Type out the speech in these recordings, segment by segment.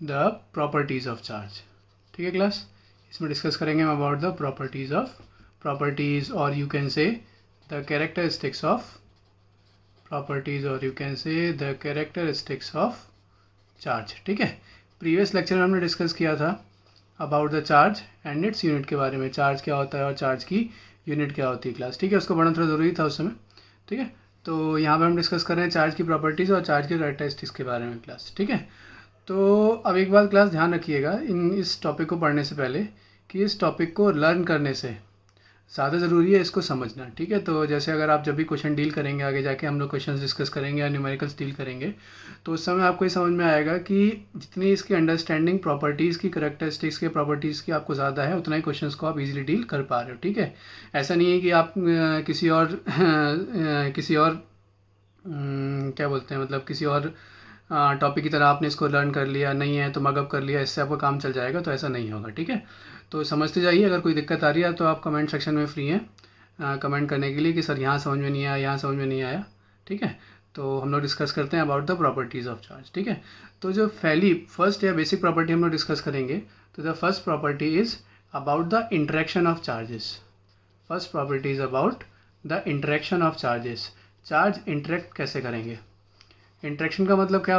The properties of charge. ठीक है class, इसमें डिस्कस करेंगे हम अबाउट द प्रॉपर्टीज़ और you can say the characteristics of properties और you can say the characteristics of charge. ठीक है, प्रीवियस लेक्चर में हमने डिस्कस किया था about the charge and its unit के बारे में, चार्ज क्या होता है और चार्ज की यूनिट क्या होती है क्लास। ठीक है, उसको पढ़ना थोड़ा ज़रूरी था उस समय। ठीक है, तो यहाँ पे हम डिस्कस कर रहे हैं चार्ज की प्रॉपर्टीज़ और चार्ज के कैरेक्टरिस्टिक्स के बारे में क्लास। ठीक है, तो अब एक बात क्लास ध्यान रखिएगा इस टॉपिक को पढ़ने से पहले कि इस टॉपिक को लर्न करने से ज़्यादा ज़रूरी है इसको समझना। ठीक है, तो जैसे अगर आप जब भी क्वेश्चन डील करेंगे, आगे जाके हम लोग क्वेश्चन डिस्कस करेंगे या न्यूमेरिकल्स डील करेंगे, तो उस समय आपको ये समझ में आएगा कि जितनी इसकी अंडरस्टैंडिंग प्रॉपर्टीज़ की, करेक्टरिस्टिक्स के प्रॉपर्टीज़ की आपको ज़्यादा है, उतना ही क्वेश्चंस को आप इजीली डील कर पा रहे हो। ठीक है, ऐसा नहीं है कि आप किसी और क्या बोलते हैं, मतलब किसी और टॉपिक की तरह आपने इसको लर्न कर लिया, नहीं है तो मगअप कर लिया, इससे आपका काम चल जाएगा, तो ऐसा नहीं होगा। ठीक है, तो समझते जाइए। अगर कोई दिक्कत आ रही है तो आप कमेंट सेक्शन में फ्री हैं कमेंट करने के लिए कि सर यहाँ समझ में नहीं आया, यहाँ समझ में नहीं आया। ठीक है, तो हम लोग डिस्कस करते हैं about the properties of charge. ठीक है, तो जो फर्स्ट या बेसिक प्रॉपर्टी हम लोग डिस्कस करेंगे, तो the first property is about the interaction of charges. First property is about the interaction of charges. Charge interact कैसे करेंगे। इंटरेक्शन का मतलब क्या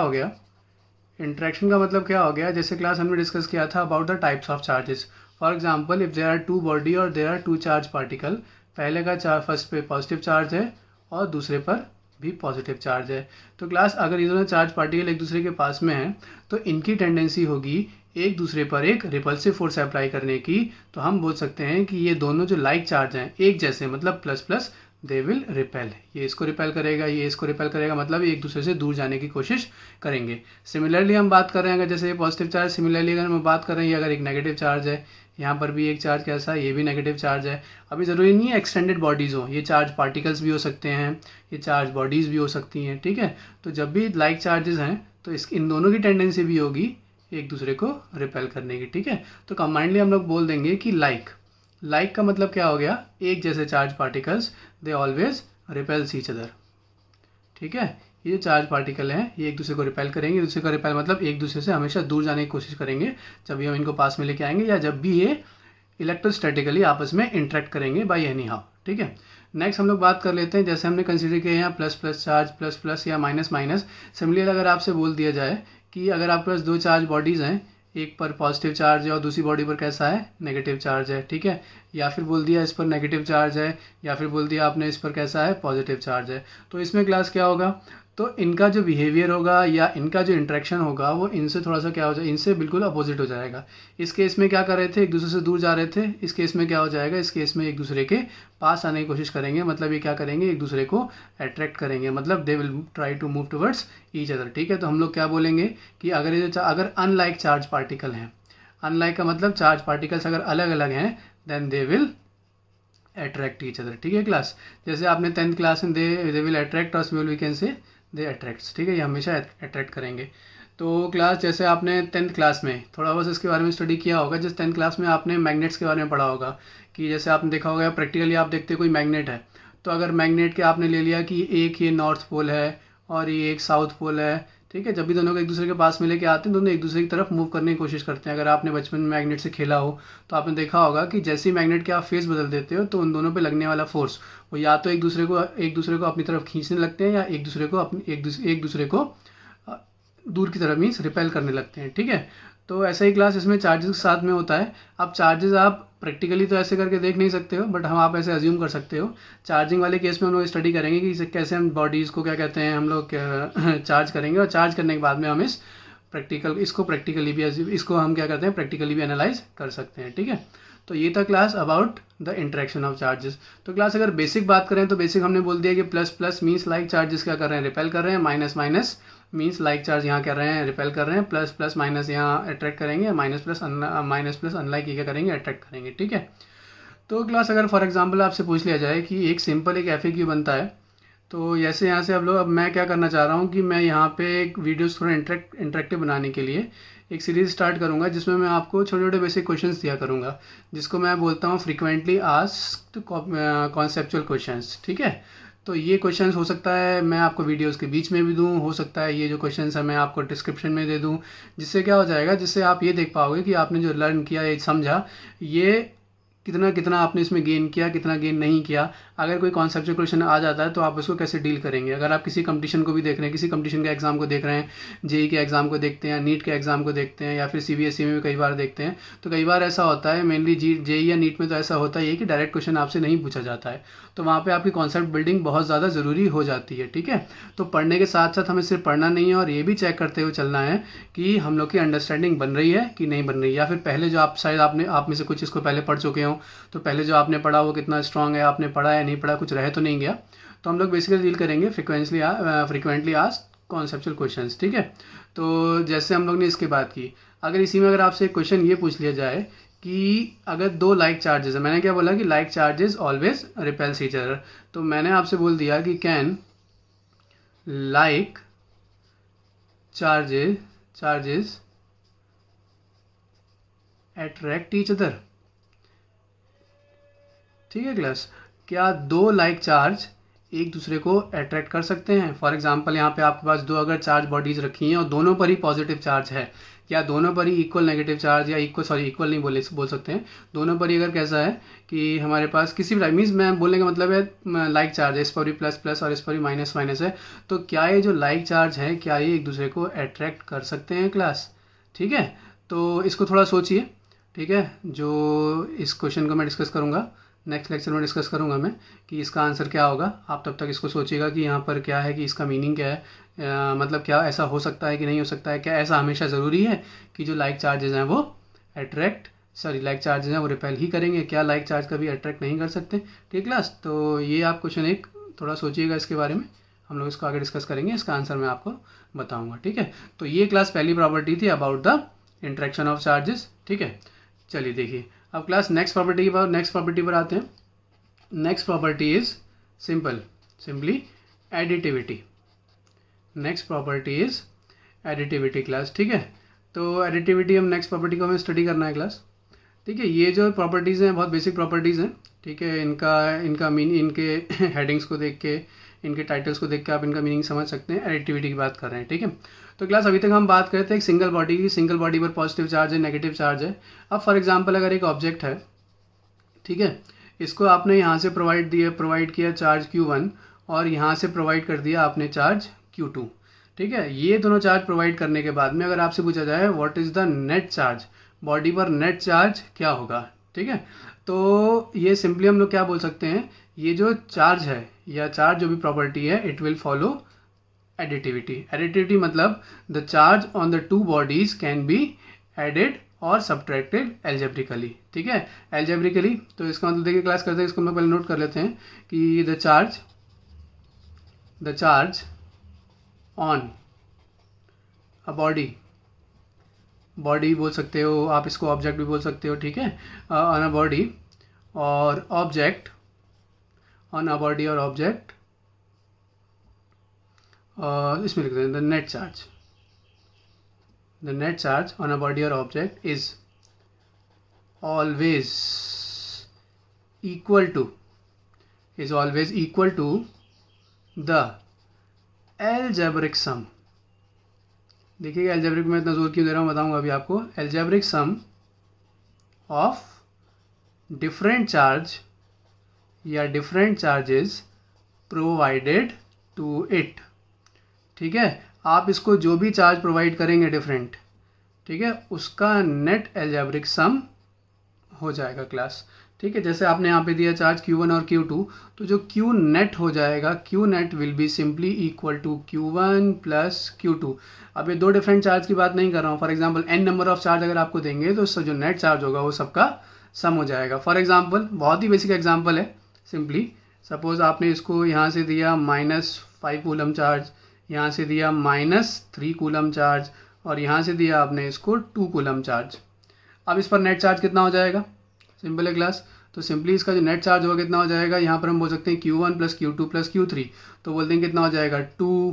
हो गया, जैसे क्लास हमने डिस्कस किया था about the types of charges. For example, if there are two body और there are two charge particle, पहले का चार्ज फर्स्ट पे पॉजिटिव चार्ज है और दूसरे पर भी पॉजिटिव चार्ज है, तो क्लास अगर ये दोनों चार्ज पार्टिकल एक दूसरे के पास में हैं तो इनकी टेंडेंसी होगी एक दूसरे पर एक रिपल्सिव फोर्स अप्लाई करने की। तो हम बोल सकते हैं कि ये दोनों जो लाइक चार्ज हैं, एक जैसे, मतलब plus plus, they will repel. ये इसको रिपेल करेगा, ये इसको रिपेल करेगा, मतलब एक दूसरे से दूर जाने की कोशिश करेंगे। सिमिलरली हम बात कर रहे हैं, अगर जैसे ये पॉजिटिव चार्ज, सिमिलरली अगर हम बात कर रहे हैं अगर एक नेगेटिव चार्ज है, यहाँ पर भी एक चार्ज कैसा है, ये भी नेगेटिव चार्ज है। अभी ज़रूरी नहीं है एक्सटेंडेड बॉडीज़ हो, ये चार्ज पार्टिकल्स भी हो सकते हैं, ये चार्ज बॉडीज़ भी हो सकती हैं। ठीक है, तो जब भी लाइक चार्जेस हैं तो इन दोनों की टेंडेंसी भी होगी एक दूसरे को रिपेल करने की। ठीक है, तो कंबाइंडली हम लोग बोल देंगे कि लाइक का मतलब क्या हो गया, एक जैसे charge particles, they always repels each other. ठीक है, ये जो चार्ज पार्टिकल हैं ये एक दूसरे को रिपेल करेंगे, दूसरे को रिपेल मतलब एक दूसरे से हमेशा दूर जाने की कोशिश करेंगे जब भी हम इनको पास में लेके आएंगे, या जब भी ये इलेक्ट्रोस्टैटिकली आपस में इंटरेक्ट करेंगे बाय एनी हाउ। ठीक है, नेक्स्ट हम लोग बात कर लेते हैं, जैसे हमने कंसिडर किया यहाँ plus plus charge, plus plus या माइनस माइनस। सिमिलरली अगर आपसे बोल दिया जाए कि अगर आपके पास दो चार्ज बॉडीज़ हैं, एक पर पॉजिटिव चार्ज है और दूसरी बॉडी पर कैसा है, नेगेटिव चार्ज है। ठीक है, या फिर बोल दिया इस पर नेगेटिव चार्ज है, या फिर बोल दिया आपने इस पर कैसा है, पॉजिटिव चार्ज है, तो इसमें क्लास क्या होगा, तो इनका जो बिहेवियर होगा या इनका जो इंटरेक्शन होगा वो इनसे थोड़ा सा क्या हो जाएगा, इनसे बिल्कुल अपोजिट हो जाएगा। इस केस में क्या कर रहे थे, एक दूसरे से दूर जा रहे थे, इस केस में क्या हो जाएगा, इस केस में एक दूसरे के पास आने की कोशिश करेंगे, मतलब ये क्या करेंगे, एक दूसरे को अट्रैक्ट करेंगे, मतलब they will try to move towards each other. ठीक है, तो हम लोग क्या बोलेंगे कि अगर अनलाइक चार्ज पार्टिकल हैं, अनलाइक का मतलब चार्ज पार्टिकल्स अगर अलग अलग हैं, then they will attract each other. ठीक है क्लास, जैसे आपने 10th क्लास में दे विल अट्रैक्ट और we can say they attracts. ठीक है, ये हमेशा अट्रैक्ट करेंगे। तो क्लास जैसे आपने 10th क्लास में थोड़ा बहुत इसके बारे में स्टडी किया होगा, जैसे 10th क्लास में आपने मैग्नेट्स के बारे में पढ़ा होगा कि जैसे आपने देखा होगा प्रैक्टिकली आप देखते कोई मैग्नेट है, तो अगर मैग्नेट के आपने ले लिया कि एक ये नॉर्थ पोल है और ये एक साउथ पोल है। ठीक है, जब भी दोनों को एक दूसरे के पास में लेके आते हैं, दोनों एक दूसरे की तरफ मूव करने की कोशिश करते हैं। अगर आपने बचपन में मैग्नेट से खेला हो तो आपने देखा होगा कि जैसे ही मैग्नेट के आप फेस बदल देते हो तो उन दोनों पे लगने वाला फोर्स वो या तो एक दूसरे को अपनी तरफ खींचने लगते हैं, या एक दूसरे को दूर की तरफ मीन्स रिपेल करने लगते हैं। ठीक है, तो ऐसा ही क्लास इसमें चार्जेस के साथ में होता है। अब चार्जेस आप प्रैक्टिकली तो ऐसे करके देख नहीं सकते हो, बट हम आप ऐसे अज्यूम कर सकते हो। चार्जिंग वाले केस में हम लोग स्टडी करेंगे कि कैसे हम बॉडीज़ को क्या कहते हैं हम लोग चार्ज करेंगे, और चार्ज करने के बाद में हम इसको हम क्या करते हैं, प्रैक्टिकली भी एनालाइज कर सकते हैं। ठीक है, तो ये था class about the interaction of charges. तो क्लास अगर बेसिक बात करें तो बेसिक हमने बोल दिया कि plus plus means like charges क्या कर रहे हैं, रिपेल कर रहे हैं, minus minus means like charge यहाँ कर रहे हैं, रिपेल कर रहे हैं, प्लस प्लस माइनस यहाँ अट्रैक्ट करेंगे, माइनस प्लस अनलाइक ये क्या करेंगे, अट्रैक्ट करेंगे। ठीक है, तो क्लास अगर फॉर एग्जांपल आपसे पूछ लिया जाए कि एक सिंपल एक FAQ बनता है, तो जैसे यहाँ से अब मैं क्या करना चाह रहा हूँ कि मैं यहाँ पे एक वीडियोस थोड़ा इंटरेक्टिव बनाने के लिए एक सीरीज़ स्टार्ट करूँगा, जिसमें मैं आपको छोटे छोटे बेसिक क्वेश्चंस दिया करूँगा, जिसको मैं बोलता हूँ फ्रीक्वेंटली आस्क्ड कॉन्सेप्चुअल क्वेश्चंस। ठीक है, तो ये क्वेश्चंस हो सकता है मैं आपको वीडियोस के बीच में भी दूं, हो सकता है ये जो क्वेश्चंस है मैं आपको डिस्क्रिप्शन में दे दूं, जिससे क्या हो जाएगा, जिससे आप ये देख पाओगे कि आपने जो लर्न किया या समझा ये कितना कितना आपने इसमें गेन किया, कितना गेन नहीं किया। अगर कोई कॉन्सेप्चुअल क्वेश्चन आ जाता है तो आप उसको कैसे डील करेंगे। अगर आप किसी कंपटीशन को भी देख रहे हैं, किसी कंपटीशन के एग्जाम को देख रहे हैं, जेई के एग्जाम को देखते हैं, नीट के एग्जाम को देखते हैं, या फिर सीबीएसई में भी कई बार देखते हैं, तो कई बार ऐसा होता है, मेनली जेई या नीट में तो ऐसा होता ही है कि डायरेक्ट क्वेश्चन आपसे नहीं पूछा जाता है, तो वहाँ पे आपकी कॉन्सेप्ट बिल्डिंग बहुत ज़्यादा ज़रूरी हो जाती है। ठीक है, तो पढ़ने के साथ साथ हमें सिर्फ पढ़ना नहीं है और ये भी चेक करते हुए चलना है कि हम लोग की अंडरस्टैंडिंग बन रही है कि नहीं बन रही, या फिर पहले जो आप शायद आप में से कुछ इसको पहले पढ़ चुके हो, तो पहले जो आपने पढ़ा वो कितना स्ट्रांग है, आपने पढ़ा या नहीं पढ़ा, कुछ रह तो नहीं गया। तो हम लोग बेसिकली डील करेंगे फ्रिक्वेंटली आस्क्ड कॉन्सेप्चुअल क्वेश्चंस। ठीक है, तो जैसे हम लोग ने इसकी बात की, अगर इसी में अगर आपसे एक क्वेश्चन ये पूछ लिया जाए कि अगर दो लाइक चार्जेस है, मैंने क्या बोला कि like charges always repels each other, तो मैंने आपसे बोल दिया कि can like charges attract each other. ठीक है क्लास, क्या दो लाइक चार्ज एक दूसरे को अट्रैक्ट कर सकते हैं। फॉर एग्जांपल यहाँ पे आपके पास दो अगर चार्ज बॉडीज रखी हैं और दोनों पर ही पॉजिटिव चार्ज है, या दोनों पर ही इक्वल नेगेटिव चार्ज, या इक्वल नहीं बोल सकते हैं, दोनों पर ही अगर कैसा है कि हमारे पास किसी भी मीन्स मैं बोलने का मतलब है लाइक चार्ज है, इस पर भी प्लस प्लस और इस पर भी माइनस माइनस है, तो क्या ये जो लाइक चार्ज है क्या ये एक दूसरे को अट्रैक्ट कर सकते हैं क्लास। ठीक है, तो इसको थोड़ा सोचिए। ठीक है, जो इस क्वेश्चन को मैं डिस्कस करूँगा नेक्स्ट लेक्चर में डिस्कस करूंगा मैं कि इसका आंसर क्या होगा। आप तब तक इसको सोचिएगा कि यहाँ पर क्या है, कि इसका मीनिंग क्या है, मतलब क्या ऐसा हो सकता है कि नहीं हो सकता है, क्या ऐसा हमेशा ज़रूरी है कि जो लाइक चार्जेस हैं वो लाइक चार्जेस हैं वो रिपेल ही करेंगे, क्या लाइक चार्ज कभी अट्रैक्ट नहीं कर सकते। ठीक क्लास, तो ये आप क्वेश्चन एक थोड़ा सोचिएगा इसके बारे में, हम लोग इसको आगे डिस्कस करेंगे, इसका आंसर मैं आपको बताऊँगा। ठीक है, तो ये क्लास पहली प्रॉपर्टी थी about the interaction of charges. ठीक है, चलिए देखिए अब क्लास नेक्स्ट प्रॉपर्टी पर आते हैं। Next property is simply additivity. Next property is additivity class. ठीक है, तो एडिटिविटी हम नेक्स्ट प्रॉपर्टी को हमें स्टडी करना है क्लास। ठीक है, ये जो प्रॉपर्टीज़ हैं बहुत बेसिक प्रॉपर्टीज़ हैं। ठीक है, इनके हेडिंग्स को देख के, इनके टाइटल्स को देख के आप इनका मीनिंग समझ सकते हैं, एडिटिविटी की बात कर रहे हैं। ठीक है, तो क्लास अभी तक हम बात करते हैं एक सिंगल बॉडी की, सिंगल बॉडी पर पॉजिटिव चार्ज है, नेगेटिव चार्ज है। अब फॉर एग्जांपल अगर एक ऑब्जेक्ट है, ठीक है, इसको आपने यहाँ से प्रोवाइड किया चार्ज Q1 और यहाँ से प्रोवाइड कर दिया आपने चार्ज Q2। ठीक है, ये दोनों चार्ज प्रोवाइड करने के बाद में अगर आपसे पूछा जाए what is the net charge, body पर नेट चार्ज क्या होगा। ठीक है, तो ये सिंपली हम लोग क्या बोल सकते हैं, ये जो चार्ज है या चार्ज जो भी प्रॉपर्टी है इट विल फॉलो एडिटिविटी मतलब the charge on the two bodies can be added और सब्ट्रैक्टेड एल्जेब्रिकली। ठीक है, एल्जेब्रिकली तो इसका मतलब देखिए क्लास करते हैं, इसको हम पहले नोट कर लेते हैं कि the charge on a body बोल सकते हो आप, इसको ऑब्जेक्ट भी बोल सकते हो। ठीक है, ऑन अ बॉडी और ऑब्जेक्ट, ऑन अ बॉडी और ऑब्जेक्ट, इसमें लिख देते हैं the net charge on a body और object is always equal to the algebraic sum। देखिएगा algebraic में इतना जोर क्यों दे रहा हूँ बताऊंगा अभी आपको। algebraic sum of different charge या different charges provided to it। ठीक है, आप इसको जो भी चार्ज प्रोवाइड करेंगे डिफरेंट, ठीक है, उसका नेट algebraic sum हो जाएगा क्लास। ठीक है, जैसे आपने यहाँ पे दिया चार्ज Q1 और Q2, तो जो Q नेट हो जाएगा, Q net will be simply equal to Q1 plus Q2। अब ये दो डिफरेंट चार्ज की बात नहीं कर रहा हूँ, for example n number of charge अगर आपको देंगे तो जो नेट चार्ज होगा वो सबका सम हो जाएगा। फॉर एग्जांपल बहुत ही बेसिक एग्जांपल है, सिंपली सपोज आपने इसको यहाँ से दिया -5 कूलम चार्ज, यहाँ से दिया -3 कूलम चार्ज और यहाँ से दिया आपने इसको 2 कूलम चार्ज। अब इस पर नेट चार्ज कितना हो जाएगा, सिंपल है क्लास, तो सिंपली इसका जो नेट चार्ज होगा कितना हो जाएगा, यहाँ पर हम बोल सकते हैं Q1 plus Q2 plus Q3, तो बोलते हैं कितना हो जाएगा 2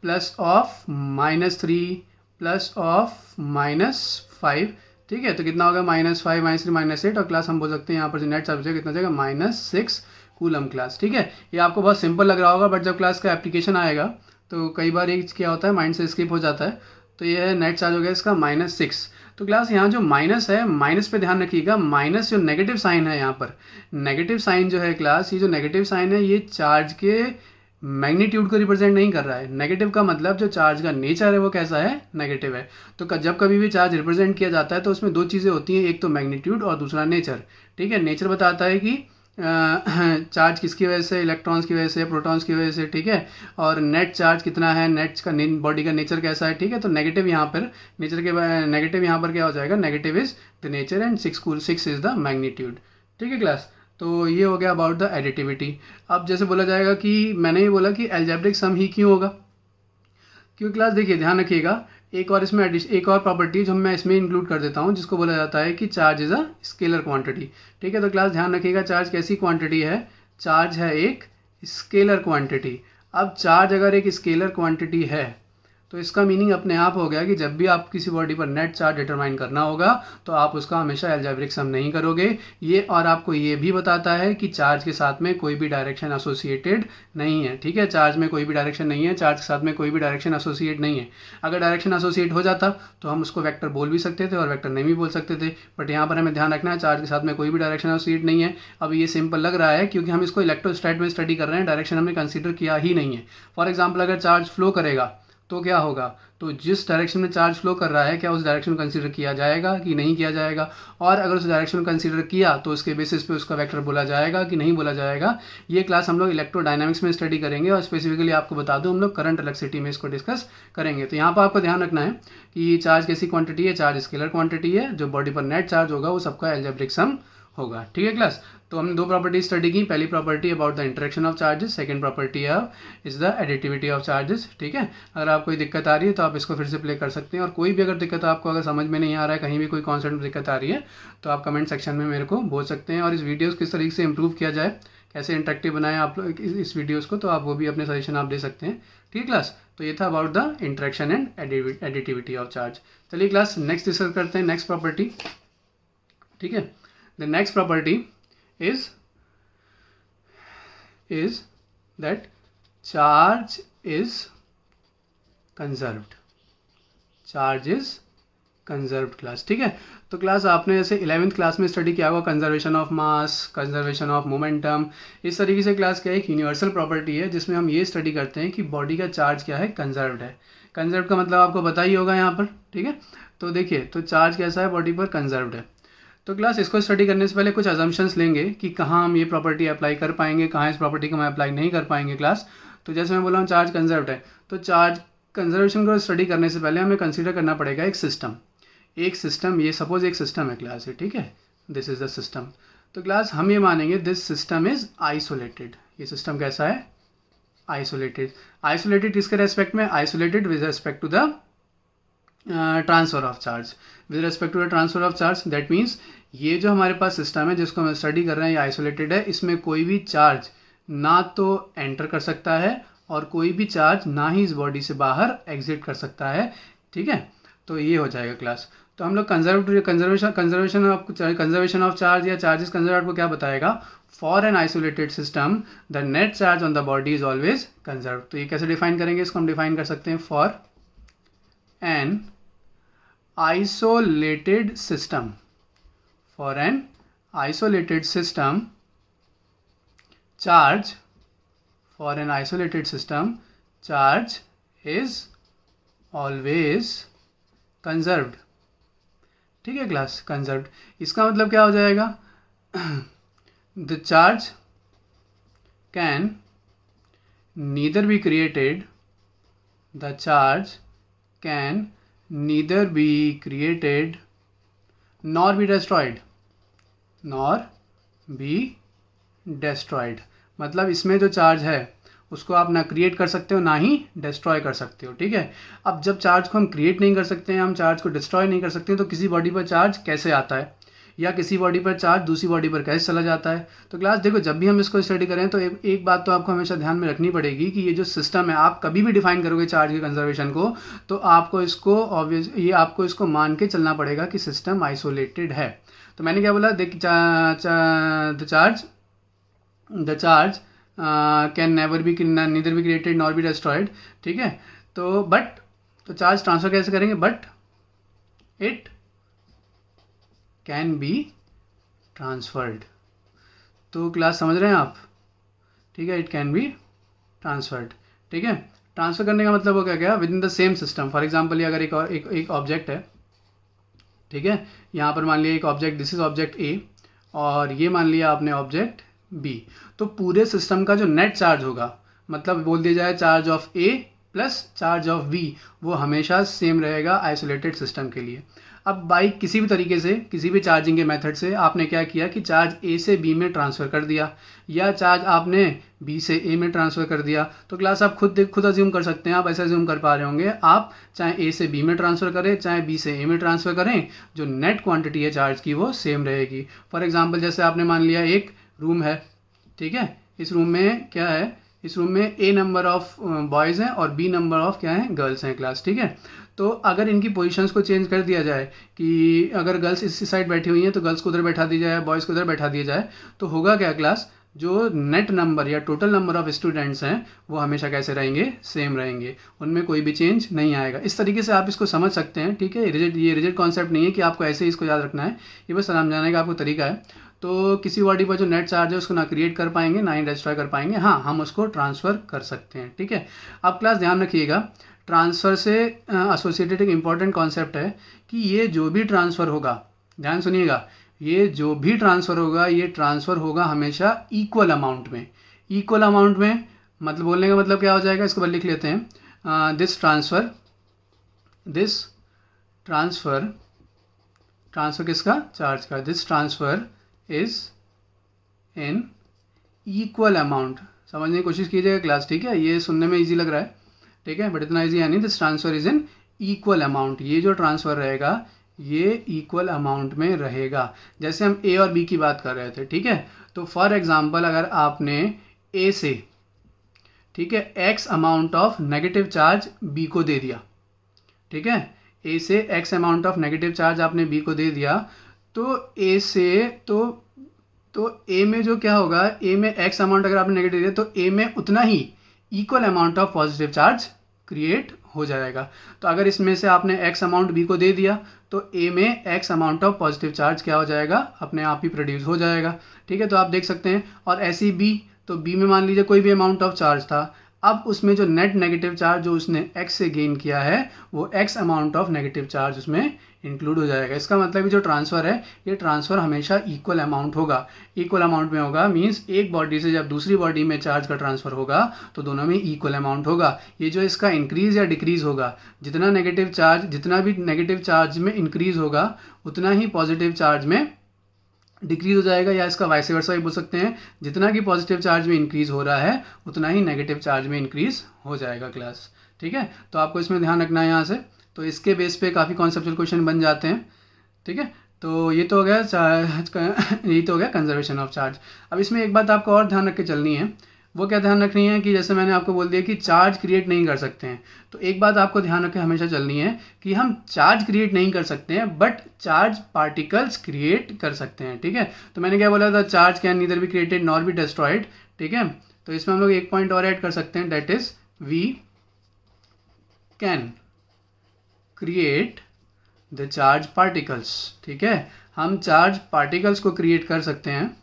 प्लस ऑफ -3 प्लस ऑफ -5। ठीक है, तो कितना होगा -5 -3 -8 और क्लास हम बोल सकते हैं यहाँ पर जो नेट चार्ज हो जाएगा कितना हो जाएगा -6 कूलम क्लास। ठीक है, ये आपको बहुत सिंपल लग रहा होगा, बट जब क्लास का एप्लीकेशन आएगा तो कई बार ये क्या होता है, माइंड से स्किप हो जाता है। तो ये नेट चार्ज हो गया इसका -6। तो क्लास यहाँ जो माइनस है, माइनस पे ध्यान रखिएगा, माइनस जो नेगेटिव साइन है यहाँ पर, नेगेटिव साइन जो है क्लास, ये जो नेगेटिव साइन है ये चार्ज के मैग्नीट्यूड को रिप्रेजेंट नहीं कर रहा है। नेगेटिव का मतलब जो चार्ज का नेचर है वो कैसा है, नेगेटिव है। तो जब कभी भी चार्ज रिप्रेजेंट किया जाता है तो उसमें दो चीज़ें होती हैं, एक तो मैग्नीट्यूड और दूसरा नेचर। ठीक है, नेचर बताता है कि चार्ज किसकी वजह से, इलेक्ट्रॉन्स की वजह से, प्रोटॉन्स की वजह से। ठीक है, और नेट चार्ज कितना है, नेट का बॉडी का नेचर कैसा है। ठीक है, तो नेगेटिव यहाँ पर नेचर के नेगेटिव यहाँ पर क्या हो जाएगा, negative is the nature and 6 is the magnitude. ठीक है क्लास, तो ये हो गया अबाउट द एडिटिविटी। अब जैसे बोला जाएगा कि मैंने ये बोला कि एल्जेब्रिक सम ही क्यों होगा, क्यों क्लास देखिए ध्यान रखिएगा, एक और इसमें एक और प्रॉपर्टी जो मैं इसमें इंक्लूड कर देता हूँ, जिसको बोला जाता है कि charge is a scalar quantity. ठीक है, तो क्लास ध्यान रखिएगा, चार्ज कैसी क्वांटिटी है, चार्ज है एक स्केलर क्वांटिटी। अब चार्ज अगर एक स्केलर क्वांटिटी है तो इसका मीनिंग अपने आप हो गया कि जब भी आप किसी बॉडी पर नेट चार्ज डिटरमाइन करना होगा तो आप उसका हमेशा एल्जेब्रिक सम नहीं करोगे। ये और आपको ये भी बताता है कि चार्ज के साथ में कोई भी डायरेक्शन एसोसिएटेड नहीं है। ठीक है, चार्ज में कोई भी डायरेक्शन नहीं है, चार्ज के साथ में कोई भी डायरेक्शन एसोसिएट नहीं है। अगर डायरेक्शन एसोसिएट हो जाता तो हम उसको वेक्टर बोल भी सकते थे और वेक्टर नहीं भी बोल सकते थे, बट यहाँ पर हमें ध्यान रखना है चार्ज के साथ में कोई भी डायरेक्शन एसोसिएट नहीं है। अब ये सिंपल लग रहा है क्योंकि हम इसको इलेक्ट्रोस्टैट में स्टडी कर रहे हैं, डायरेक्शन हमने कंसीडर किया ही नहीं है। फॉर एग्जाम्पल अगर चार्ज फ्लो करेगा तो क्या होगा, तो जिस डायरेक्शन में चार्ज फ्लो कर रहा है क्या उस डायरेक्शन को कंसीडर किया जाएगा कि नहीं किया जाएगा, और अगर उस डायरेक्शन को कंसीडर किया तो उसके बेसिस पे उसका वेक्टर बोला जाएगा कि नहीं बोला जाएगा। ये क्लास हम लोग इलेक्ट्रोडायनामिक्स में स्टडी करेंगे और स्पेसिफिकली आपको बता दूं हम लोग करंट इलेक्ट्रिसिटी में इसको डिस्कस करेंगे। तो यहाँ पर आपको ध्यान रखना है कि चार्ज कैसी क्वांटिटी है, चार्ज स्केलर क्वांटिटी है, जो बॉडी पर नेट चार्ज होगा वो सबका एल्जेब्रिक सम होगा। ठीक है क्लास, तो हमने दो प्रॉपर्टी स्टडी की, पहली property about the interaction of charges, second property is the additivity of charges. ठीक है, अगर आपको कोई दिक्कत आ रही है तो आप इसको फिर से प्ले कर सकते हैं, और कोई भी अगर दिक्कत आपको अगर समझ में नहीं आ रहा है, कहीं भी कोई कॉन्सेप्ट में दिक्कत आ रही है तो आप कमेंट सेक्शन में मेरे को बोल सकते हैं। और इस वीडियो किस तरीके से इंप्रूव किया जाए, कैसे इंटरेक्टिव बनाएं आप लोग इस वीडियोज़ को, तो आप वो भी अपने सजेशन आप दे सकते हैं। ठीक है क्लास, तो ये था about the interaction and additivity of charge. चलिए क्लास नेक्स्ट डिस्कस करते हैं, नेक्स्ट प्रॉपर्टी। ठीक है, the next property is that charge is conserved, charge is conserved class. ठीक है, तो क्लास आपने जैसे 11th क्लास में स्टडी किया होगा conservation of mass, conservation of momentum, इस तरीके से क्लास क्या है, एक यूनिवर्सल प्रॉपर्टी है जिसमें हम ये स्टडी करते हैं कि बॉडी का चार्ज क्या है, कंजर्व्ड है। कंजर्व्ड का मतलब आपको पता ही होगा यहाँ पर। ठीक है, तो देखिए, तो चार्ज कैसा है, बॉडी पर कंजर्व्ड है। तो क्लास इसको स्टडी करने से पहले कुछ अजम्पशंस लेंगे कि कहाँ हम ये प्रॉपर्टी अप्लाई कर पाएंगे, कहाँ इस प्रॉपर्टी को हम अप्लाई नहीं कर पाएंगे क्लास। तो जैसे मैं बोला हूँ चार्ज कंजर्व्ड है, तो चार्ज कंजर्वेशन को स्टडी करने से पहले हमें कंसीडर करना पड़ेगा एक सिस्टम। एक सिस्टम, ये सपोज एक सिस्टम है क्लास, है ठीक है, दिस इज द सिस्टम। तो क्लास हम ये मानेंगे दिस सिस्टम इज आइसोलेटेड। ये सिस्टम कैसा है, आइसोलेटेड। आइसोलेटेड किसके रेस्पेक्ट में, isolated with respect to the transfer of charge, with respect to the transfer of charge. That means ये जो हमारे पास सिस्टम है जिसको हम स्टडी कर रहे हैं ये आइसोलेटेड है, इसमें कोई भी चार्ज ना तो एंटर कर सकता है और कोई भी चार्ज ना ही इस बॉडी से बाहर एग्जिट कर सकता है। ठीक है, तो ये हो जाएगा क्लास। तो हम लोग कंजर्वेशन ऑफ चार्ज या चार्जेस कंजर्व को क्या बताएगा, for an isolated system the net charge on the body is always conserve. तो ये कैसे डिफाइन करेंगे, इसको हम डिफाइन कर सकते हैं, for an isolated system, for an isolated system charge, for an isolated system charge is always conserved। ठीक है क्लास, conserved इसका मतलब क्या हो जाएगा, the charge can neither be created, the charge can neither be created nor be destroyed, nor be destroyed। मतलब इसमें जो चार्ज है उसको आप ना क्रिएट कर सकते हो ना ही डिस्ट्रॉय कर सकते हो। ठीक है, अब जब चार्ज को हम क्रिएट नहीं कर सकते हैं, हम चार्ज को डिस्ट्रॉय नहीं कर सकते हैं, तो किसी बॉडी पर चार्ज कैसे आता है या किसी बॉडी पर चार्ज दूसरी बॉडी पर कैसे चला जाता है। तो क्लास देखो, जब भी हम इसको स्टडी करें तो एक बात तो आपको हमेशा ध्यान में रखनी पड़ेगी कि ये जो सिस्टम है, आप कभी भी डिफाइन करोगे चार्ज के कंजर्वेशन को तो आपको इसको आपको इसको मान के चलना पड़ेगा कि सिस्टम आइसोलेटेड है। तो मैंने क्या बोला, देख the charge the charge can never be neither be created nor be destroyed, ठीक है। तो बट तो चार्ज ट्रांसफर कैसे करेंगे, but it can be transferred. तो क्लास समझ रहे हैं आप, ठीक है, इट कैन बी ट्रांसफर्ड, ठीक है। ट्रांसफर करने का मतलब हो क्या with in the same system. For example ये अगर एक ऑब्जेक्ट है, ठीक है, यहाँ पर मान लिया एक object, this is object A, और ये मान लिया आपने ऑब्जेक्ट बी। तो पूरे सिस्टम का जो नेट चार्ज होगा, मतलब बोल दिया जाए charge of A plus charge of B, वो हमेशा सेम रहेगा आइसोलेटेड सिस्टम के लिए। अब बाई किसी भी तरीके से, किसी भी चार्जिंग के मेथड से आपने क्या किया कि चार्ज ए से बी में ट्रांसफ़र कर दिया, या चार्ज आपने बी से ए में ट्रांसफ़र कर दिया। तो क्लास आप खुद अज्यूम कर सकते हैं, आप ऐसे अज्यूम कर पा रहे होंगे, आप चाहे ए से बी में ट्रांसफ़र करें चाहे बी से ए में ट्रांसफ़र करें, जो नेट क्वांटिटी है चार्ज की वो सेम रहेगी। फॉर एग्जांपल जैसे आपने मान लिया एक रूम है, ठीक है, इस रूम में क्या है, इस रूम में ए नंबर ऑफ बॉयज़ हैं और बी नंबर ऑफ क्या है, गर्ल्स हैं क्लास, ठीक है। तो अगर इनकी पोजीशंस को चेंज कर दिया जाए कि अगर गर्ल्स इस साइड बैठी हुई हैं तो गर्ल्स को उधर बैठा दिया जाए, बॉयज़ को उधर बैठा दिया जाए, तो होगा क्या क्लास, जो नेट नंबर या टोटल नंबर ऑफ स्टूडेंट्स हैं वो हमेशा कैसे रहेंगे, सेम रहेंगे, उनमें कोई भी चेंज नहीं आएगा। इस तरीके से आप इसको समझ सकते हैं, ठीक है। ये रिजिड कॉन्सेप्ट नहीं है कि आपको ऐसे ही इसको याद रखना है, ये बस समझाने का आपको तरीका है। तो किसी बॉडी पर जो नेट चार्ज है उसको ना क्रिएट कर पाएंगे ना ही डिस्ट्रॉय कर पाएंगे, हाँ हम उसको ट्रांसफ़र कर सकते हैं, ठीक है। अब क्लास ध्यान रखिएगा, ट्रांसफ़र से एसोसिएटेड एक इम्पॉर्टेंट कॉन्सेप्ट है कि ये जो भी ट्रांसफ़र होगा, ध्यान सुनिएगा, ये जो भी ट्रांसफ़र होगा ये ट्रांसफ़र होगा हमेशा इक्वल अमाउंट में। इक्वल अमाउंट में मतलब बोलने का मतलब क्या हो जाएगा, इसको लिख लेते हैं, दिस ट्रांसफ़र किसका, चार्ज का, this transfer is in equal amount. समझने की कोशिश कीजिएगा क्लास, ठीक है, ये सुनने में इजी लग रहा है, ठीक है, बट इतना इजी है नहीं। This transfer is in equal amount, ये जो ट्रांसफ़र रहेगा ये इक्वल अमाउंट में रहेगा। जैसे हम ए और बी की बात कर रहे थे, ठीक है, तो फॉर एग्जांपल अगर आपने ए से, ठीक है, x amount of negative charge B को दे दिया, ठीक है, ए से x amount of negative charge आपने बी को दे दिया, तो ए से तो ए में जो क्या होगा, ए में एक्स अमाउंट अगर आपने नेगेटिव दिया तो ए में उतना ही equal amount of positive charge create हो जाएगा। तो अगर इसमें से आपने एक्स अमाउंट बी को दे दिया तो ए में x amount of positive charge क्या हो जाएगा, अपने आप ही प्रोड्यूस हो जाएगा, ठीक है। तो आप देख सकते हैं, और ऐसी बी, तो बी में मान लीजिए कोई भी अमाउंट ऑफ चार्ज था, अब उसमें जो नेट नेगेटिव चार्ज जो उसने x से गेन किया है वो x amount of negative charge उसमें इंक्लूड हो जाएगा। इसका मतलब जो ट्रांसफ़र है ये ट्रांसफ़र हमेशा इक्वल अमाउंट होगा, इक्वल अमाउंट में होगा, मींस एक बॉडी से जब दूसरी बॉडी में चार्ज का ट्रांसफ़र होगा तो दोनों में इक्वल अमाउंट होगा। ये जो इसका इंक्रीज़ या डिक्रीज़ होगा, जितना भी नेगेटिव चार्ज में इंक्रीज़ होगा उतना ही पॉजिटिव चार्ज में डिक्रीज हो जाएगा, या इसका वाइस वर्सा भी बोल सकते हैं, जितना कि पॉजिटिव चार्ज में इंक्रीज हो रहा है उतना ही नेगेटिव चार्ज में इंक्रीज हो जाएगा क्लास, ठीक है। तो आपको इसमें ध्यान रखना है यहाँ से, तो इसके बेस पे काफ़ी कॉन्सेप्चुअल क्वेश्चन बन जाते हैं, ठीक है। तो ये तो हो गया ये तो हो गया कंजर्वेशन ऑफ चार्ज। अब इसमें एक बात आपको और ध्यान रख के चलनी है, वो क्या ध्यान रखनी है कि जैसे मैंने आपको बोल दिया कि चार्ज क्रिएट नहीं कर सकते हैं, तो एक बात आपको ध्यान रख के हमेशा चलनी है कि हम चार्ज क्रिएट नहीं कर सकते हैं बट चार्ज पार्टिकल्स क्रिएट कर सकते हैं, ठीक है। तो मैंने क्या बोला था, charge can neither be created nor be destroyed, ठीक है। तो इसमें हम लोग एक पॉइंट और ऐड कर सकते हैं, that is we can create the charge particles, ठीक है, हम चार्ज पार्टिकल्स को क्रिएट कर सकते हैं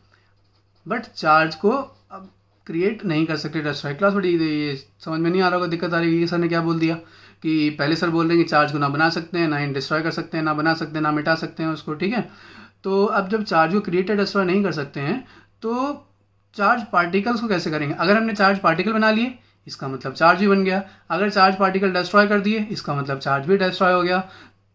बट चार्ज को अब क्रिएट नहीं कर सकते डिस्ट्रॉय। क्लास बड़ी ये समझ में नहीं आ रहा होगा, दिक्कत आ रही है, सर ने क्या बोल दिया कि पहले सर बोल रहे हैं कि चार्ज को ना बना सकते हैं, ना ही डिस्ट्रॉय कर सकते हैं, ना बना सकते हैं, ना मिटा सकते हैं उसको, ठीक है। तो अब जब चार्ज को क्रिएट या डिस्ट्रॉय नहीं कर सकते हैं तो चार्ज पार्टिकल्स को कैसे करेंगे। अगर हमने चार्ज पार्टिकल बना लिए इसका मतलब चार्ज भी बन गया, अगर चार्ज पार्टिकल डिस्ट्रॉय कर दिए इसका मतलब चार्ज भी डिस्ट्रॉय हो गया।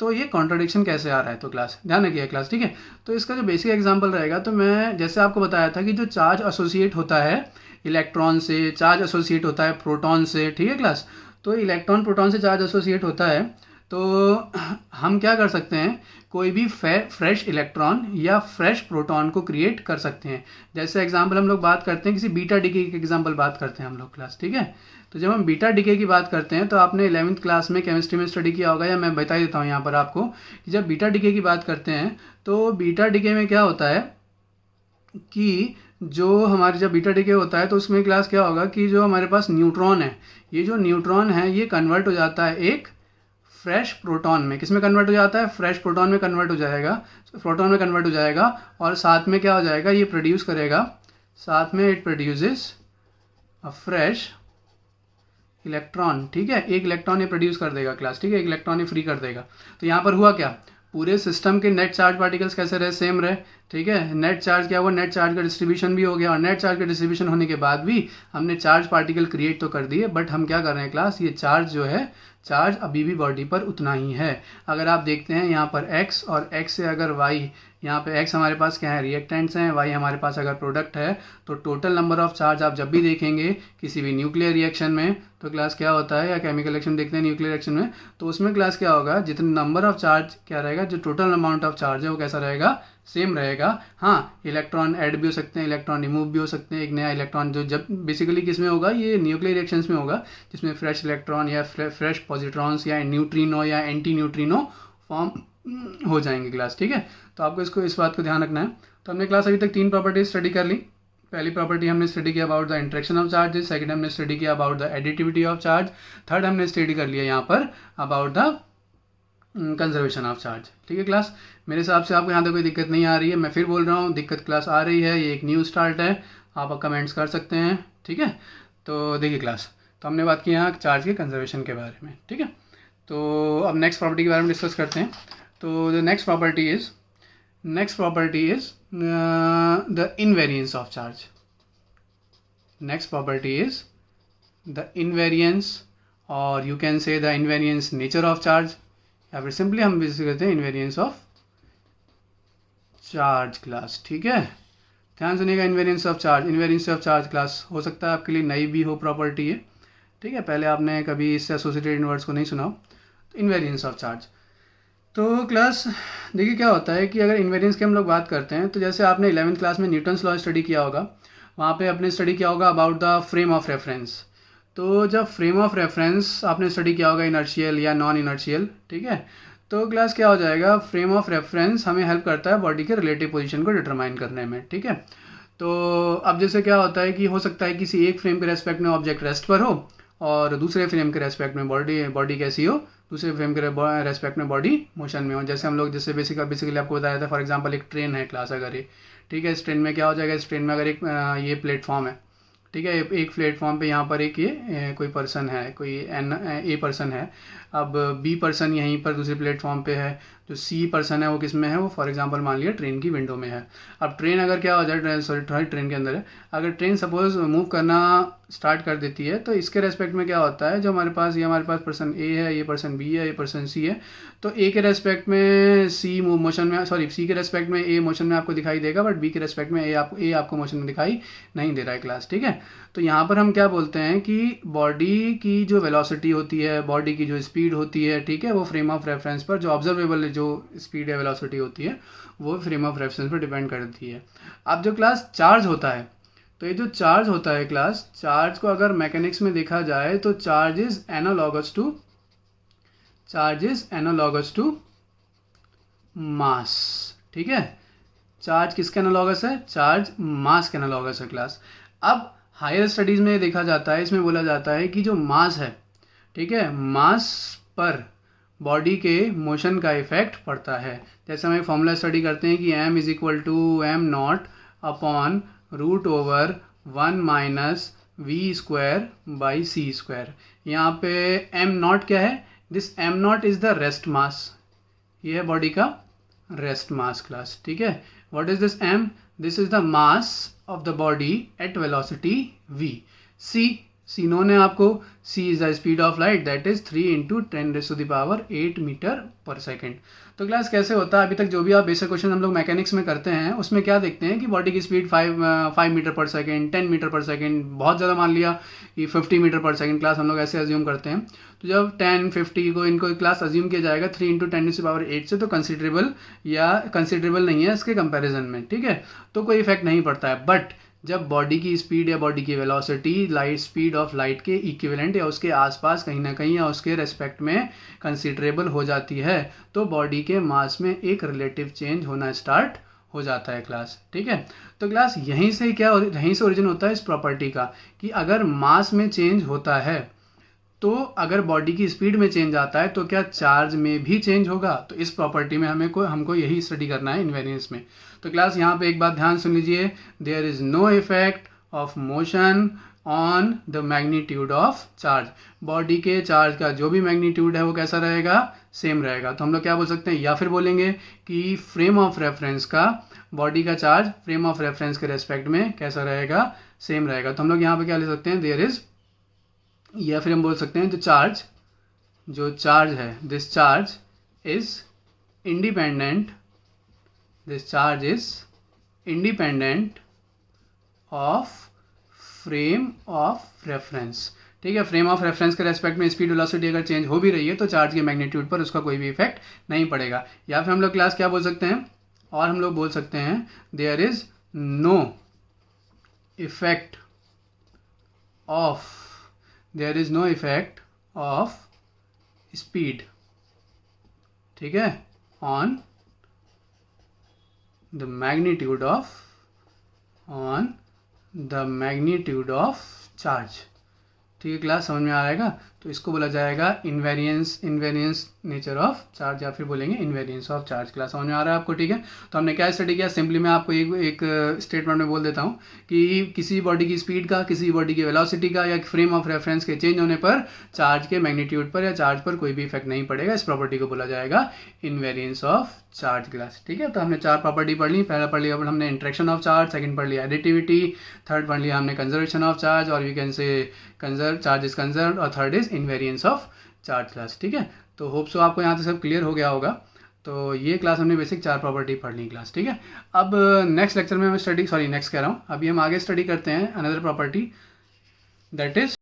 तो ये कॉन्ट्रडिक्शन कैसे आ रहा है, तो क्लास ध्यान रखिए क्लास, ठीक है। तो इसका जो बेसिक एग्जांपल रहेगा, तो मैं जैसे आपको बताया था कि जो चार्ज एसोसिएट होता है इलेक्ट्रॉन से, चार्ज एसोसिएट होता है प्रोटॉन से, ठीक है क्लास। तो इलेक्ट्रॉन प्रोटॉन से चार्ज एसोसिएट होता है, तो हम क्या कर सकते हैं, कोई भी फ्रेश इलेक्ट्रॉन या फ्रेश प्रोटॉन को क्रिएट कर सकते हैं। जैसे एग्जांपल हम लोग बात करते हैं किसी बीटा डिके की एग्जांपल बात करते हैं हम लोग क्लास, ठीक है। तो जब हम बीटा डिके की बात करते हैं तो आपने 11th क्लास में केमिस्ट्री में स्टडी किया होगा, या मैं बता देता हूँ यहाँ पर आपको कि जब बीटा डिके की बात करते हैं तो बीटा डिके में क्या होता है कि जो हमारी जब बीटा डीके होता है तो उसमें क्लास क्या होगा कि जो हमारे पास न्यूट्रॉन है, ये जो न्यूट्रॉन है ये कन्वर्ट हो जाता है एक फ्रेश प्रोटॉन में। किस में कन्वर्ट हो जाता है? फ्रेश प्रोटॉन में कन्वर्ट हो जाएगा, प्रोटॉन में कन्वर्ट हो जाएगा। और साथ में क्या हो जाएगा, ये प्रोड्यूस करेगा, साथ में it produces a fresh electron. ठीक है, एक इलेक्ट्रॉन ये प्रोड्यूस कर देगा क्लास। ठीक है, एक इलेक्ट्रॉन ये फ्री कर देगा। तो यहाँ पर हुआ क्या, पूरे सिस्टम के नेट चार्ज पार्टिकल्स कैसे रहे? सेम रहे। ठीक है, नेट चार्ज क्या हुआ, नेट चार्ज का डिस्ट्रीब्यूशन भी हो गया। और नेट चार्ज का डिस्ट्रीब्यूशन होने के बाद भी हमने चार्ज पार्टिकल क्रिएट तो कर दिए, बट हम क्या कर रहे हैं क्लास, ये चार्ज जो है, चार्ज अभी भी बॉडी पर उतना ही है। अगर आप देखते हैं यहाँ पर x और x से अगर y, यहाँ पे x हमारे पास क्या है, रिएक्टेंट्स हैं, y हमारे पास अगर प्रोडक्ट है, तो टोटल नंबर ऑफ चार्ज आप जब भी देखेंगे किसी भी न्यूक्लियर रिएक्शन में, तो क्लास क्या होता है, या केमिकल रिएक्शन देखते हैं न्यूक्लियर रिएक्शन में, तो उसमें क्लास क्या होगा, जितने नंबर ऑफ चार्ज क्या रहेगा, जो टोटल अमाउंट ऑफ चार्ज है वो कैसा रहेगा, सेम रहेगा। हाँ, इलेक्ट्रॉन ऐड भी हो सकते हैं, इलेक्ट्रॉन रिमूव भी हो सकते हैं। एक नया इलेक्ट्रॉन जो जब बेसिकली किस में होगा, ये न्यूक्लियर रिएक्शंस में होगा, जिसमें फ्रेश इलेक्ट्रॉन या फ्रेश पॉजिट्रॉन्स या न्यूट्रिनो या एंटी न्यूट्रिनो फॉर्म हो जाएंगे क्लास। ठीक है, तो आपको इसको इस बात को ध्यान रखना है। तो हमने क्लास अभी तक 3 प्रॉपर्टीज स्टडी कर ली। पहली प्रॉपर्टी हमने स्टडी किया about the interaction of charges, second हमने स्टडी किया about the additivity of charge, third हमने स्टडी कर लिया यहाँ पर about the conservation of charge. ठीक है क्लास, मेरे हिसाब से आपको यहाँ तक कोई दिक्कत नहीं आ रही है। मैं फिर बोल रहा हूँ, दिक्कत क्लास आ रही है, ये एक न्यू स्टार्ट है, आप कमेंट्स कर सकते हैं। ठीक है, तो देखिए क्लास, तो हमने बात की यहाँ चार्ज के कंजर्वेशन के बारे में। ठीक है, तो अब नेक्स्ट प्रॉपर्टी के बारे में डिस्कस करते हैं। तो the next property is the invariance of charge. Next property is the invariance, और you can say the invariance nature of charge, या फिर सिंपली हम बेसिक कहते हैं इनवेरियंस ऑफ चार्ज क्लास। ठीक है, ध्यान सुनिएगा, इनवेरियंस ऑफ चार्ज क्लास हो सकता है आपके लिए नई भी हो प्रॉपर्टी है। ठीक है, पहले आपने कभी इससे एसोसिएटेड इनवर्ड्स को नहीं सुना हो। तो इनवेरियंस ऑफ चार्ज, तो क्लास देखिए क्या होता है कि अगर इन्वेरियंस की हम लोग बात करते हैं, तो जैसे आपने 11th क्लास में न्यूटन्स लॉ स्टडी किया होगा, वहाँ पे आपने स्टडी किया होगा about the frame of reference. तो जब फ्रेम ऑफ रेफरेंस आपने स्टडी किया होगा इनर्शियल या नॉन इनर्शियल, ठीक है, तो क्लास क्या हो जाएगा, फ्रेम ऑफ रेफरेंस हमें हेल्प करता है बॉडी के रिलेटिव पोजीशन को डिटरमाइन करने में। ठीक है, तो अब जैसे क्या होता है कि हो सकता है किसी एक फ्रेम के रेस्पेक्ट में ऑब्जेक्ट रेस्ट पर हो, और दूसरे फ्रेम के रेस्पेक्ट में बॉडी कैसी हो, दूसरे फ्रेम के रेस्पेक्ट में बॉडी मोशन में हो। जैसे हम लोग जैसे बेसिकली आपको बताया था, फॉर एग्जांपल एक ट्रेन है क्लास, अगर ये, ठीक है, इस ट्रेन में क्या हो जाएगा, इस ट्रेन में अगर एक ये प्लेटफॉर्म है, ठीक है, एक प्लेटफॉर्म पे यहाँ पर एक ये कोई पर्सन है, कोई ए पर्सन है, अब बी पर्सन यहीं पर दूसरे प्लेटफॉर्म पे है, जो सी पर्सन है वो किस में है, वो फॉर एग्जांपल मान लिया ट्रेन की विंडो में है। अब ट्रेन अगर क्या हो जाए, ट्रेन के अंदर है, अगर ट्रेन सपोज मूव करना स्टार्ट कर देती है, तो इसके रेस्पेक्ट में क्या होता है, जो हमारे पास पर्सन ए है, ये पर्सन बी है, ये पर्सन सी है, तो ए के रेस्पेक्ट में सी मोशन में, सॉरी सी के रेस्पेक्ट में ए मोशन में आपको दिखाई देगा, बट बी के रेस्पेक्ट में ए आपको मोशन में दिखाई नहीं दे रहा है क्लास। ठीक है, तो यहाँ पर हम क्या बोलते हैं कि बॉडी की जो वेलोसिटी होती है, बॉडी की जो स्पीड होती है, ठीक है, वो फ्रेम ऑफ रेफरेंस पर जो ऑब्जर्वेबल जो स्पीड या वेलोसिटी होती है, वो फ्रेम ऑफ रेफरेंस पर डिपेंड करती है। अब जो क्लास चार्ज होता है, तो ये जो चार्ज होता है क्लास, चार्ज को अगर मैकेनिक्स में देखा जाए तो charge is analogous to mass. ठीक है, चार्ज किसके एनालॉगस है, चार्ज मास के एनालॉगस है क्लास। अब हायर स्टडीज़ में देखा जाता है, इसमें बोला जाता है कि जो मास है, ठीक है, मास पर बॉडी के मोशन का इफेक्ट पड़ता है। जैसे हम एक फॉर्मूला स्टडी करते हैं कि m is equal to m naught upon root over 1 minus v square by c square. यहाँ पे m नॉट क्या है, this m naught is the rest mass, ये है बॉडी का रेस्ट मास क्लास। ठीक है, what is this m, this is the mass of the body at velocity v। c known है आपको, c is the speed of light, that is 3 into 10⁸ metre पर second. तो class कैसे होता है, अभी तक जो भी आप बेसिक क्वेश्चन हम लोग मैकेनिक्स में करते हैं, उसमें क्या देखते हैं कि बॉडी की स्पीड 5 मीटर पर सेकेंड, 10 मीटर पर सेकेंड, बहुत ज़्यादा मान लिया कि 50 मीटर पर सेकेंड, क्लास हम लोग ऐसे अज्यूम करते हैं। तो जब 10, 50 को इनको क्लास अज्यूम किया जाएगा 3 इंटू 10⁸ से, तो कंसिडरेबल नहीं है इसके कंपेरिजन में। ठीक है, तो कोई इफेक्ट नहीं पड़ता है। बट जब बॉडी की स्पीड या बॉडी की velocity light speed of light के इक्विवेलेंट या उसके आसपास कहीं ना कहीं या उसके रेस्पेक्ट में कंसिडरेबल हो जाती है, तो बॉडी के मास में एक रिलेटिव चेंज होना स्टार्ट हो जाता है क्लास। ठीक है, तो क्लास यहीं से यहीं से ओरिजिन होता है इस प्रॉपर्टी का कि अगर मास में चेंज होता है तो अगर बॉडी की स्पीड में चेंज आता है तो क्या चार्ज में भी चेंज होगा। तो इस प्रॉपर्टी में हमको यही स्टडी करना है इनवेरियंस में। तो क्लास यहाँ पे एक बात ध्यान सुन लीजिए, there is no effect of motion on the magnitude of charge. Body के चार्ज का जो भी मैग्नीट्यूड है वो कैसा रहेगा, सेम रहेगा। तो हम लोग क्या बोल सकते हैं, या फिर बोलेंगे कि फ्रेम ऑफ रेफरेंस का बॉडी का चार्ज फ्रेम ऑफ रेफरेंस के रेस्पेक्ट में कैसा रहेगा, सेम रहेगा। तो हम लोग यहाँ पे क्या ले सकते हैं, देयर इज, या फिर हम बोल सकते हैं जो चार्ज है, this charge is independent, this charge is independent of frame of reference. ठीक है, फ्रेम ऑफ रेफरेंस के रेस्पेक्ट में स्पीड वेलोसिटी अगर चेंज हो भी रही है तो चार्ज के मैग्नीट्यूड पर उसका कोई भी इफेक्ट नहीं पड़ेगा। या फिर हम लोग क्लास क्या बोल सकते हैं, और हम लोग बोल सकते हैं there is no effect of there is no effect of speed, ठीक है, on the magnitude of charge। ठीक है क्लास, समझ में आ जाएगा। तो इसको बोला जाएगा इनवेरियंस नेचर ऑफ चार्ज, या फिर बोलेंगे इनवेरियंस ऑफ चार्ज। क्लास समझ में आ रहा है आपको। ठीक है, तो हमने क्या स्टडी किया, सिंपली मैं आपको एक स्टेटमेंट में बोल देता हूँ कि किसी बॉडी की स्पीड का, किसी बॉडी की वेलोसिटी का या फ्रेम ऑफ रेफरेंस के चेंज होने पर चार्ज के मैग्नीट्यूड पर या चार्ज पर कोई भी इफेक्ट नहीं पड़ेगा। इस प्रॉपर्टी को बोला जाएगा इनवेरियंस ऑफ चार्ज। क्लास ठीक है, तो हमने 4 प्रॉपर्टी पढ़ ली। पहला पढ़ लिया हमने इंटरेक्शन ऑफ चार्ज, सेकंड पढ़ लिया एडिटिविटी, थर्ड पढ़ लिया हमने कंजर्वेशन ऑफ चार्ज, और you can say charge is conserve, और third is invariance of charge. Class ठीक है, तो होप सो आपको यहाँ से सब क्लियर हो गया होगा। तो ये क्लास हमने बेसिक 4 प्रॉपर्टी पढ़ ली क्लास। ठीक है, अब नेक्स्ट लेक्चर में हम नेक्स्ट कह रहा हूँ, अभी हम आगे स्टडी करते हैं अनदर प्रॉपर्टी, दैट इज